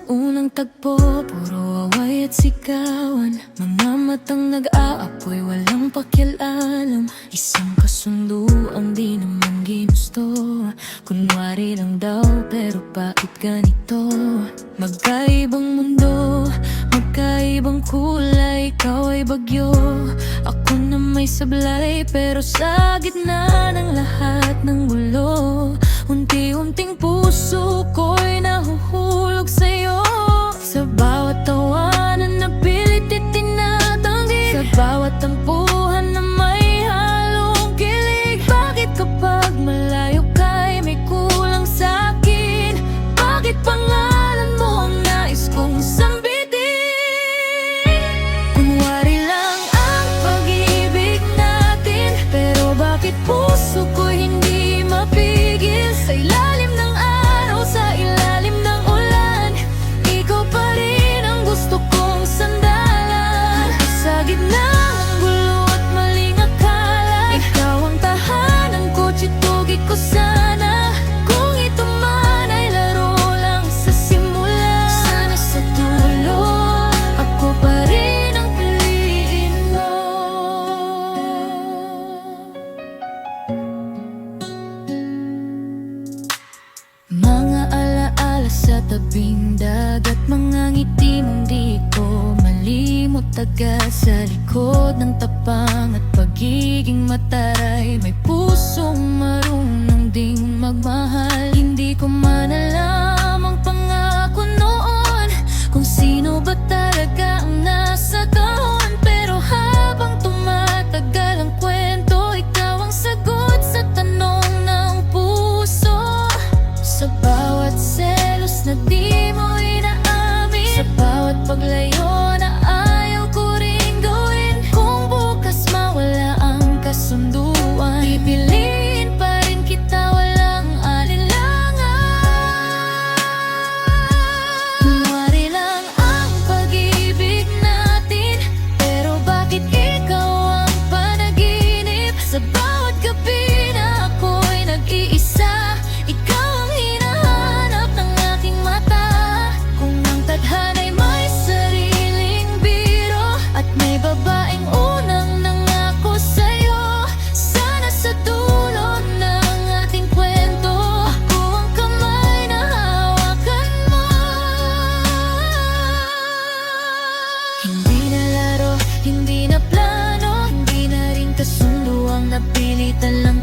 unang tagpo, puro away at sigawan. Mga matang nag-aapoy, walang pakialam. Isang kasunduang di naman ginusto. Kunwari lang daw, pero bakit ganito? Magkaibang mundo, magkaibang kulay. Ikaw ay bagyo, ako na may sablay. Pero sa gitna ng lahat ng gulo, unti-unting puso ko'y nahuhulog sa'yo. Sa bawat tawanan na pilit itinatanggi, sa bawat tampuhan na may halong kilig. Bakit kapag malayo ka'y may kulang sa'kin? Bakit pangalan mo ang nais kong sambitin? Kunwari lang ang pag-ibig natin, pero bakit puso ko'y hindi mapigil? Sa ilalim ng araw, sa ilalim ng ulan, ikaw pa rin ang gusto kong sandalan. Sa gitna ng gulo at maling akala, ikaw ang tahanan ko, tsitugig ko sana. Kung ito man ay laro lang sa simula, sana sa dulo, ako pa rin ang piliin mo. Mga alaala sa tabing dagat, mga ngiti mong di ko malimot. Agad sa likod ng tapang at pagiging mataray, may pusong marunong ding magmahal. Hindi ko man alam ang pangako noon, kung sino ba talaga ang nasa kahon. Pero habang tumatagal ang kwento, ikaw ang sagot sa tanong ng puso. Sa bawat selos na di mo inaamin, sa bawat paglayo na ayaw ko rin gawin. Kung bukas mawala ang kasunduan, pipiliin pa rin kita, walang alinlangan. Kunwari lang ang pag-ibig natin, pero bakit ikaw ang panaginip? Sa bawat gabi na ako'y nag-iisa, ikaw ang hinahanap ng aking mata. Kung ang tadhana'y may sariling biro, at may babaeng unang nangako sa'yo, sana sa dulo ng ating kwento, ako ang kamay na hawakan mo. Hindi na laro, hindi na plano, hindi na rin kasunduang napilitan lang